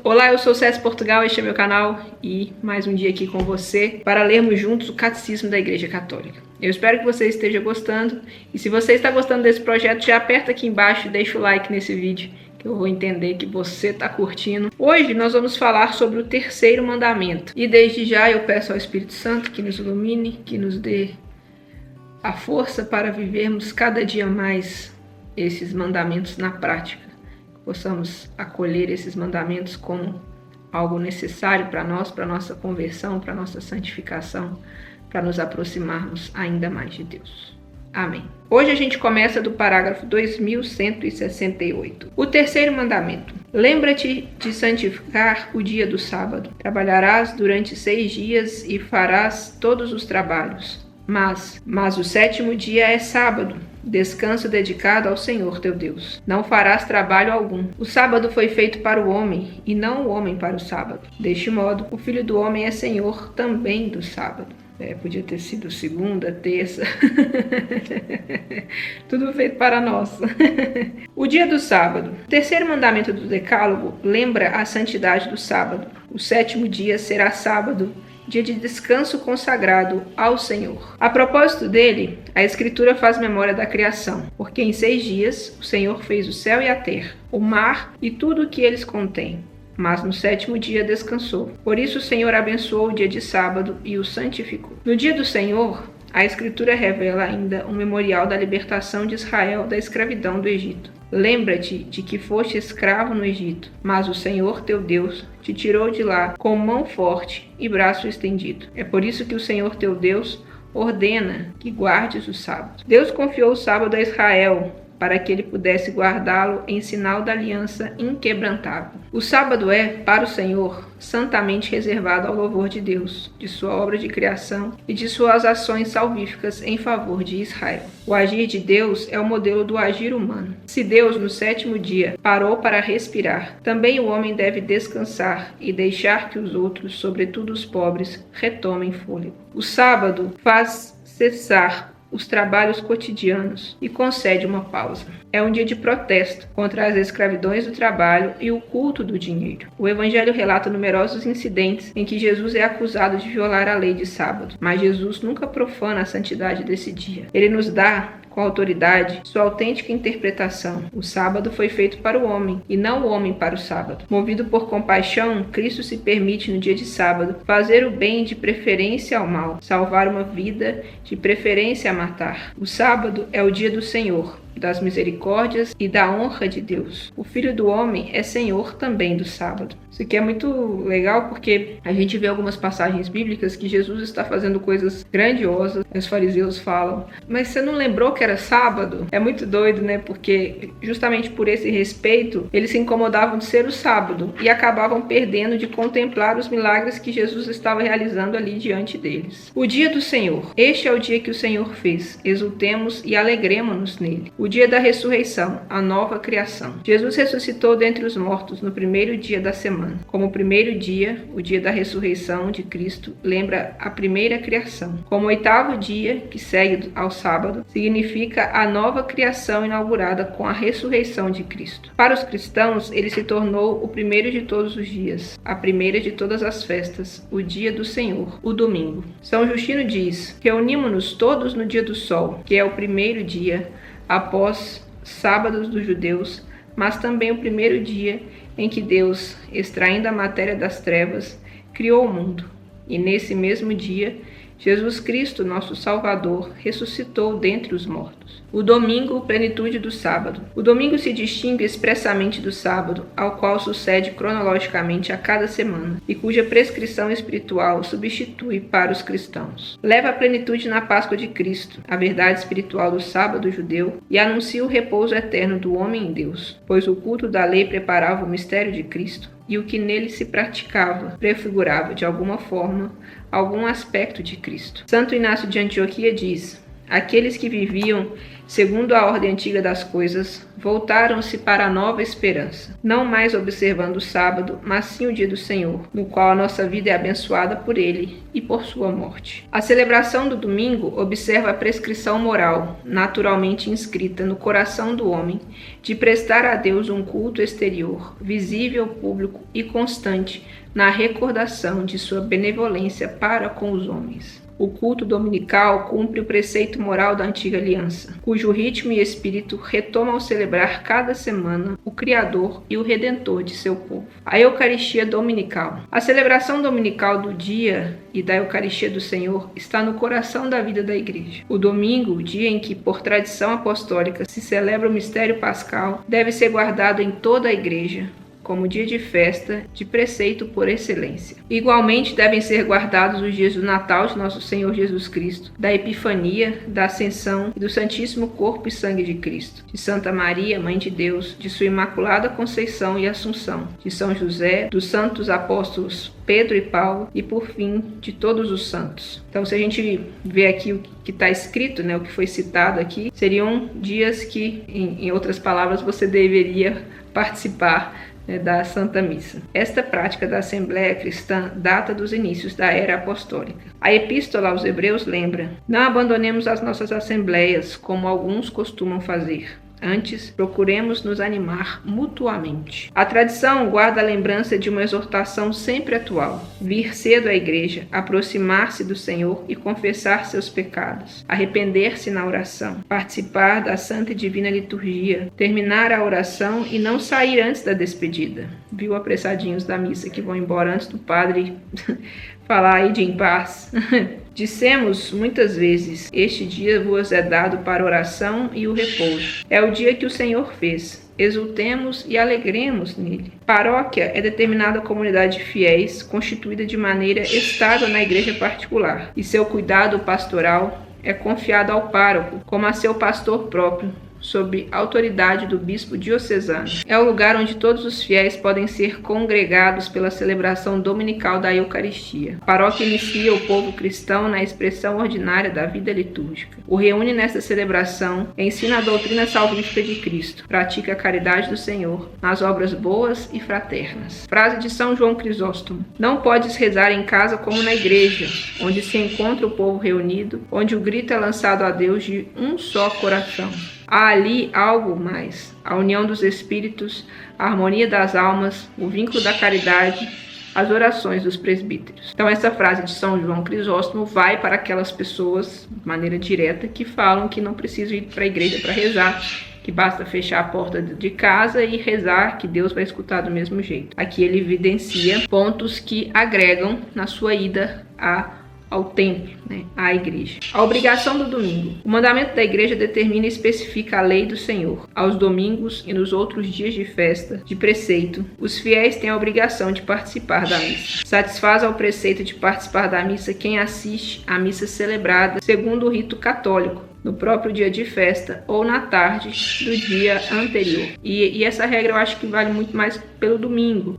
Olá, eu sou César Portugal, este é meu canal e mais um dia aqui com você para lermos juntos o Catecismo da Igreja Católica. Eu espero que você esteja gostando e se você está gostando desse projeto, já aperta aqui embaixo e deixa o like nesse vídeo que eu vou entender que você está curtindo. Hoje nós vamos falar sobre o terceiro mandamento e desde já eu peço ao Espírito Santo que nos ilumine, que nos dê a força para vivermos cada dia mais esses mandamentos na prática. Possamos acolher esses mandamentos como algo necessário para nós, para nossa conversão, para nossa santificação, para nos aproximarmos ainda mais de Deus. Amém. Hoje a gente começa do parágrafo 2168. O terceiro mandamento. Lembra-te de santificar o dia do sábado. Trabalharás durante 6 dias e farás todos os trabalhos. Mas o sétimo dia é sábado, descanso dedicado ao Senhor teu Deus. Não farás trabalho algum. O sábado foi feito para o homem, e não o homem para o sábado. Deste modo, o Filho do Homem é Senhor também do sábado. Podia ter sido segunda, terça. Tudo feito para nós. O dia do sábado. O terceiro mandamento do Decálogo lembra a santidade do sábado. O sétimo dia será sábado, dia de descanso consagrado ao Senhor. A propósito dele, a Escritura faz memória da criação, porque em 6 dias o Senhor fez o céu e a terra, o mar e tudo o que eles contêm. Mas no sétimo dia descansou. Por isso o Senhor abençoou o dia de sábado e o santificou. No dia do Senhor, a Escritura revela ainda um memorial da libertação de Israel da escravidão do Egito. Lembra-te de que foste escravo no Egito, mas o Senhor teu Deus te tirou de lá com mão forte e braço estendido. É por isso que o Senhor teu Deus ordena que guardes o sábado. Deus confiou o sábado a Israel para que ele pudesse guardá-lo em sinal da aliança inquebrantável. O sábado é, para o Senhor, santamente reservado ao louvor de Deus, de sua obra de criação e de suas ações salvíficas em favor de Israel. O agir de Deus é o modelo do agir humano. Se Deus, no sétimo dia, parou para respirar, também o homem deve descansar e deixar que os outros, sobretudo os pobres, retomem fôlego. O sábado faz cessar os trabalhos cotidianos e concede uma pausa. É um dia de protesto contra as escravidões do trabalho e o culto do dinheiro. O Evangelho relata numerosos incidentes em que Jesus é acusado de violar a lei de sábado, mas Jesus nunca profana a santidade desse dia. Ele nos dá, com autoridade, sua autêntica interpretação. O sábado foi feito para o homem, e não o homem para o sábado. Movido por compaixão, Cristo se permite no dia de sábado fazer o bem de preferência ao mal, salvar uma vida de preferência a matar. O sábado é o dia do Senhor, das misericórdias e da honra de Deus. O Filho do Homem é Senhor também do sábado. Isso aqui é muito legal porque a gente vê algumas passagens bíblicas que Jesus está fazendo coisas grandiosas. Os fariseus falam, mas você não lembrou que era sábado? É muito doido, né? Porque justamente por esse respeito, eles se incomodavam de ser o sábado e acabavam perdendo de contemplar os milagres que Jesus estava realizando ali diante deles. O dia do Senhor. Este é o dia que o Senhor fez. Exultemos e alegremo-nos nele. O dia da ressurreição, a nova criação. Jesus ressuscitou dentre os mortos no primeiro dia da semana. Como o primeiro dia, o dia da ressurreição de Cristo lembra a primeira criação. Como o 8º dia, que segue ao sábado, significa a nova criação inaugurada com a ressurreição de Cristo. Para os cristãos, ele se tornou o primeiro de todos os dias, a primeira de todas as festas, o dia do Senhor, o domingo. São Justino diz: reunimos-nos todos no dia do sol, que é o primeiro dia após sábados dos judeus, mas também o primeiro dia em que Deus, extraindo a matéria das trevas, criou o mundo. E nesse mesmo dia, Jesus Cristo, nosso Salvador, ressuscitou dentre os mortos. O domingo, plenitude do sábado. O domingo se distingue expressamente do sábado, ao qual sucede cronologicamente a cada semana, e cuja prescrição espiritual substitui para os cristãos. Leva a plenitude na Páscoa de Cristo, a verdade espiritual do sábado judeu, e anuncia o repouso eterno do homem em Deus, pois o culto da lei preparava o mistério de Cristo, e o que nele se praticava prefigurava, de alguma forma, algum aspecto de Cristo. Santo Inácio de Antioquia diz: Aqueles que viviam segundo a ordem antiga das coisas voltaram-se para a nova esperança, não mais observando o sábado, mas sim o dia do Senhor, no qual a nossa vida é abençoada por ele e por sua morte. A celebração do domingo observa a prescrição moral, naturalmente inscrita no coração do homem, de prestar a Deus um culto exterior, visível, público e constante, na recordação de sua benevolência para com os homens. O culto dominical cumpre o preceito moral da antiga aliança, cujo ritmo e espírito retomam ao celebrar cada semana o Criador e o Redentor de seu povo. A Eucaristia Dominical. A celebração dominical do dia e da Eucaristia do Senhor está no coração da vida da Igreja. O domingo, o dia em que, por tradição apostólica, se celebra o mistério pascal, deve ser guardado em toda a Igreja como dia de festa, de preceito por excelência. Igualmente devem ser guardados os dias do Natal de Nosso Senhor Jesus Cristo, da Epifania, da Ascensão e do Santíssimo Corpo e Sangue de Cristo, de Santa Maria, Mãe de Deus, de sua Imaculada Conceição e Assunção, de São José, dos santos apóstolos Pedro e Paulo e, por fim, de todos os santos. Então, se a gente vê aqui o que está escrito, o que foi citado aqui, seriam dias que, em outras palavras, você deveria participar da Santa Missa. Esta prática da Assembleia Cristã data dos inícios da Era Apostólica. A Epístola aos Hebreus lembra: não abandonemos as nossas assembleias, como alguns costumam fazer. Antes, procuremos nos animar mutuamente. A tradição guarda a lembrança de uma exortação sempre atual: vir cedo à igreja, aproximar-se do Senhor e confessar seus pecados, arrepender-se na oração, participar da Santa e Divina Liturgia, terminar a oração e não sair antes da despedida. Viu, apressadinhos da missa que vão embora antes do padre falar aí de em paz? Dissemos muitas vezes: este dia vos é dado para oração e o repouso. É o dia que o Senhor fez. Exultemos e alegremos nele. Paróquia é determinada comunidade de fiéis, constituída de maneira estável na igreja particular, e seu cuidado pastoral é confiado ao pároco, como a seu pastor próprio, sob autoridade do bispo diocesano. É o lugar onde todos os fiéis podem ser congregados pela celebração dominical da Eucaristia. A paróquia inicia o povo cristão na expressão ordinária da vida litúrgica. O reúne nesta celebração, ensina a doutrina salvífica de Cristo, pratica a caridade do Senhor nas obras boas e fraternas. Frase de São João Crisóstomo: não podes rezar em casa como na igreja, onde se encontra o povo reunido, onde o grito é lançado a Deus de um só coração. Há ali algo mais: a união dos espíritos, a harmonia das almas, o vínculo da caridade, as orações dos presbíteros. Então, essa frase de São João Crisóstomo vai para aquelas pessoas, de maneira direta, que falam que não precisam ir para a igreja para rezar, que basta fechar a porta de casa e rezar, que Deus vai escutar do mesmo jeito. Aqui ele evidencia pontos que agregam na sua ida ao templo, à igreja. A obrigação do domingo. O mandamento da igreja determina e especifica a lei do Senhor. Aos domingos e nos outros dias de festa, de preceito, os fiéis têm a obrigação de participar da missa. Satisfaz ao preceito de participar da missa quem assiste à missa celebrada segundo o rito católico, no próprio dia de festa ou na tarde do dia anterior. E essa regra eu acho que vale muito mais pelo domingo,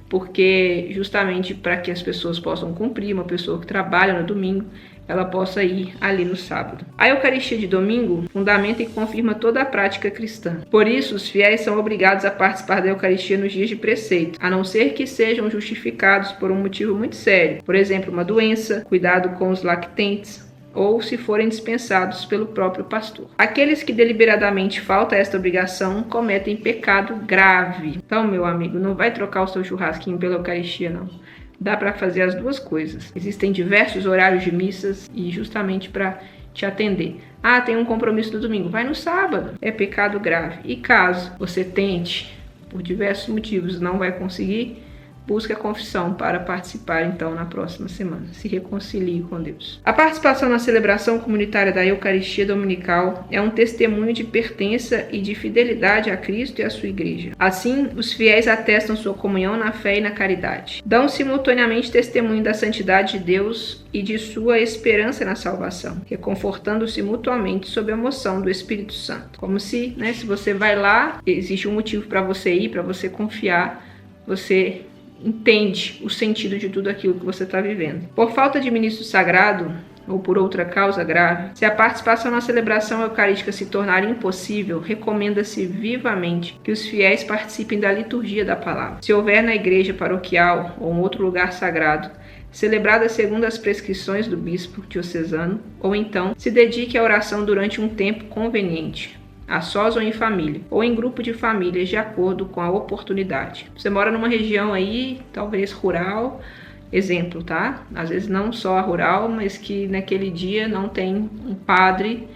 porque justamente para que as pessoas possam cumprir, uma pessoa que trabalha no domingo, ela possa ir ali no sábado. A Eucaristia de domingo fundamenta e confirma toda a prática cristã. Por isso, os fiéis são obrigados a participar da Eucaristia nos dias de preceito, a não ser que sejam justificados por um motivo muito sério, por exemplo, uma doença, cuidado com os lactentes, ou se forem dispensados pelo próprio pastor. Aqueles que deliberadamente faltam a esta obrigação cometem pecado grave. Então, meu amigo, não vai trocar o seu churrasquinho pela Eucaristia, não. Dá para fazer as duas coisas. Existem diversos horários de missas e justamente para te atender. Tem um compromisso no domingo, vai no sábado. É pecado grave. E caso você tente, por diversos motivos, não vai conseguir, busque a confissão para participar, então, na próxima semana. Se reconcilie com Deus. A participação na celebração comunitária da Eucaristia Dominical é um testemunho de pertença e de fidelidade a Cristo e à sua Igreja. Assim, os fiéis atestam sua comunhão na fé e na caridade. Dão simultaneamente testemunho da santidade de Deus e de sua esperança na salvação, reconfortando-se mutuamente sob a moção do Espírito Santo. Como se, se você vai lá, existe um motivo para você ir, para você confiar, você entende o sentido de tudo aquilo que você está vivendo. Por falta de ministro sagrado, ou por outra causa grave, se a participação na celebração eucarística se tornar impossível, recomenda-se vivamente que os fiéis participem da liturgia da palavra. Se houver na igreja paroquial ou em outro lugar sagrado, celebrada segundo as prescrições do bispo diocesano, ou então se dedique à oração durante um tempo conveniente, a sós ou em família, ou em grupo de famílias, de acordo com a oportunidade. Você mora numa região aí, talvez rural, exemplo, tá? Às vezes não só a rural, mas que naquele dia não tem um padre,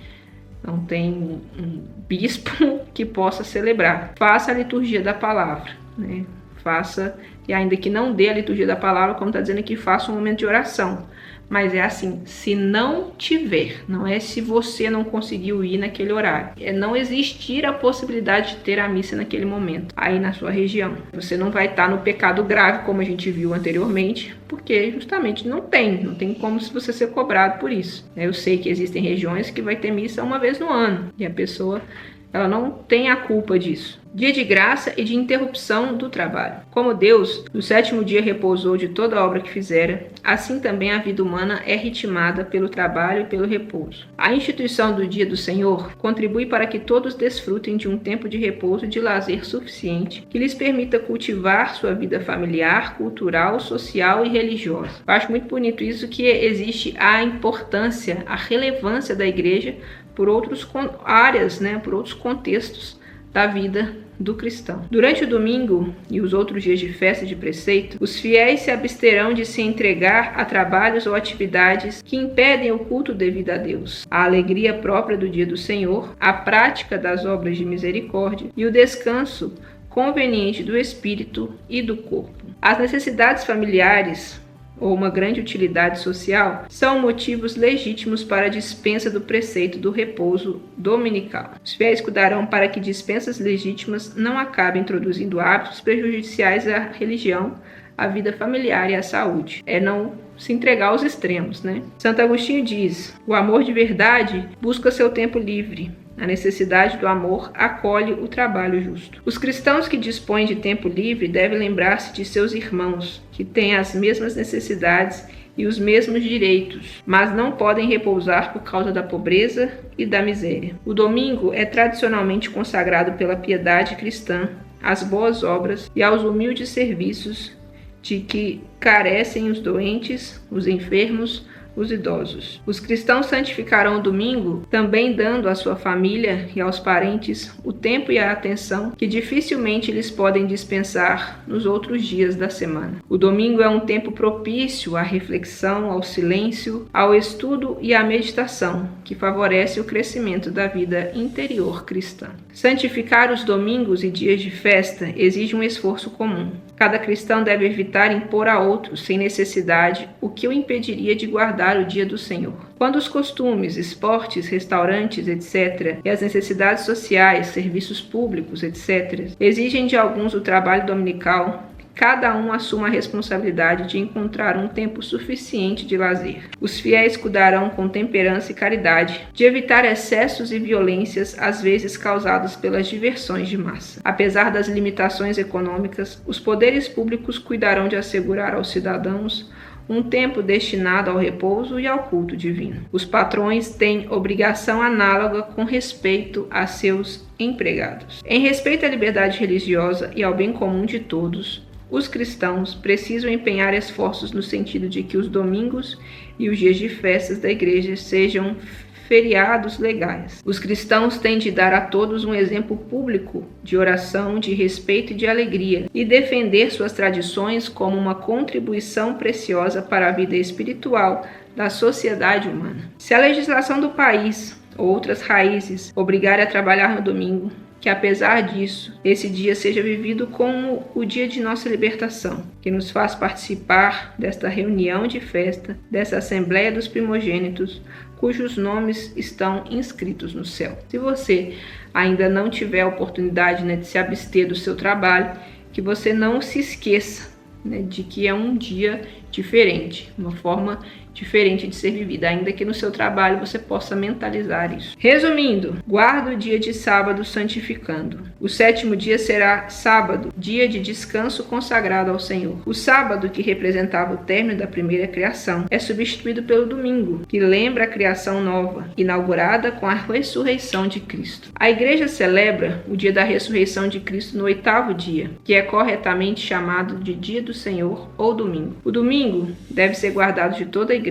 não tem um bispo que possa celebrar. Faça a liturgia da palavra, né? Faça, e ainda que não dê a liturgia da palavra, como está dizendo aqui, faça um momento de oração. Mas é assim, se não tiver, não é se você não conseguiu ir naquele horário. É não existir a possibilidade de ter a missa naquele momento, aí na sua região. Você não vai estar no pecado grave, como a gente viu anteriormente, porque justamente não tem como se você ser cobrado por isso. Eu sei que existem regiões que vai ter missa uma vez no ano, e a pessoa ela não tem a culpa disso. Dia de graça e de interrupção do trabalho. Como Deus, no 7º dia, repousou de toda a obra que fizera, assim também a vida humana é ritmada pelo trabalho e pelo repouso. A instituição do Dia do Senhor contribui para que todos desfrutem de um tempo de repouso e de lazer suficiente que lhes permita cultivar sua vida familiar, cultural, social e religiosa. Eu acho muito bonito isso, que existe a importância, a relevância da igreja por outras áreas, né, por outros contextos da vida do cristão. Durante o domingo e os outros dias de festa de preceito, os fiéis se absterão de se entregar a trabalhos ou atividades que impedem o culto devido a Deus, a alegria própria do dia do Senhor, a prática das obras de misericórdia e o descanso conveniente do espírito e do corpo. As necessidades familiares ou uma grande utilidade social, são motivos legítimos para a dispensa do preceito do repouso dominical. Os fiéis cuidarão para que dispensas legítimas não acabem introduzindo hábitos prejudiciais à religião, à vida familiar e à saúde. É não se entregar aos extremos, né? Santo Agostinho diz: o amor de verdade busca seu tempo livre. A necessidade do amor acolhe o trabalho justo. Os cristãos que dispõem de tempo livre devem lembrar-se de seus irmãos, que têm as mesmas necessidades e os mesmos direitos, mas não podem repousar por causa da pobreza e da miséria. O domingo é tradicionalmente consagrado pela piedade cristã às boas obras e aos humildes serviços de que carecem os doentes, os enfermos, os idosos. Os cristãos santificarão o domingo, também dando à sua família e aos parentes o tempo e a atenção que dificilmente lhes podem dispensar nos outros dias da semana. O domingo é um tempo propício à reflexão, ao silêncio, ao estudo e à meditação, que favorece o crescimento da vida interior cristã. Santificar os domingos e dias de festa exige um esforço comum. Cada cristão deve evitar impor a outros, sem necessidade, o que o impediria de guardar o dia do Senhor. Quando os costumes, esportes, restaurantes, etc., e as necessidades sociais, serviços públicos, etc., exigem de alguns o trabalho dominical, cada um assuma a responsabilidade de encontrar um tempo suficiente de lazer. Os fiéis cuidarão com temperança e caridade de evitar excessos e violências, às vezes causados pelas diversões de massa. Apesar das limitações econômicas, os poderes públicos cuidarão de assegurar aos cidadãos um tempo destinado ao repouso e ao culto divino. Os patrões têm obrigação análoga com respeito a seus empregados. Em respeito à liberdade religiosa e ao bem comum de todos, os cristãos precisam empenhar esforços no sentido de que os domingos e os dias de festas da igreja sejam feriados legais. Os cristãos têm de dar a todos um exemplo público de oração, de respeito e de alegria, e defender suas tradições como uma contribuição preciosa para a vida espiritual da sociedade humana. Se a legislação do país ou outras raízes obrigarem a trabalhar no domingo, que apesar disso, esse dia seja vivido como o dia de nossa libertação, que nos faz participar desta reunião de festa, dessa Assembleia dos Primogênitos, cujos nomes estão inscritos no céu. Se você ainda não tiver a oportunidade, de se abster do seu trabalho, que você não se esqueça, de que é um dia diferente, uma forma diferente de ser vivida, ainda que no seu trabalho você possa mentalizar isso. Resumindo, guarda o dia de sábado santificando. O 7º dia será sábado, dia de descanso consagrado ao Senhor. O sábado, que representava o término da primeira criação, é substituído pelo domingo, que lembra a criação nova, inaugurada com a ressurreição de Cristo. A igreja celebra o dia da ressurreição de Cristo no 8º dia, que é corretamente chamado de dia do Senhor ou domingo. O domingo deve ser guardado de toda a igreja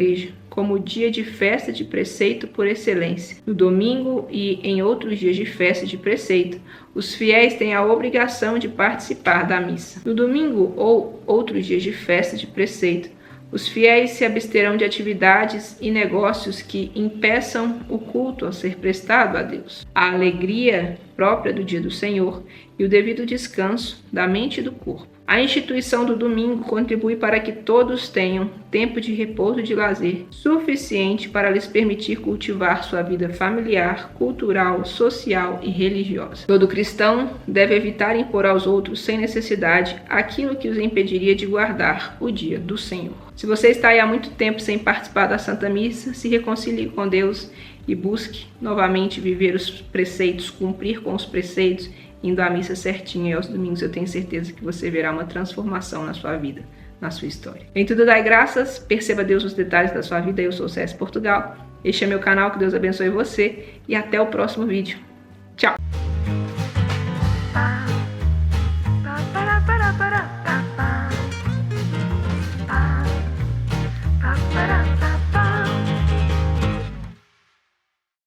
como dia de festa de preceito por excelência. No domingo e em outros dias de festa de preceito, os fiéis têm a obrigação de participar da missa. No domingo ou outros dias de festa de preceito, os fiéis se absterão de atividades e negócios que impeçam o culto a ser prestado a Deus. A alegria própria do dia do Senhor e o devido descanso da mente e do corpo. A instituição do domingo contribui para que todos tenham tempo de repouso e de lazer suficiente para lhes permitir cultivar sua vida familiar, cultural, social e religiosa. Todo cristão deve evitar impor aos outros sem necessidade aquilo que os impediria de guardar o dia do Senhor. Se você está aí há muito tempo sem participar da Santa Missa, se reconcilie com Deus e busque novamente viver os preceitos, cumprir com os preceitos, indo à missa certinha. E aos domingos eu tenho certeza que você verá uma transformação na sua vida, na sua história. Em tudo dai graças, perceba Deus nos detalhes da sua vida. Eu sou o César Portugal, este é meu canal, que Deus abençoe você e até o próximo vídeo.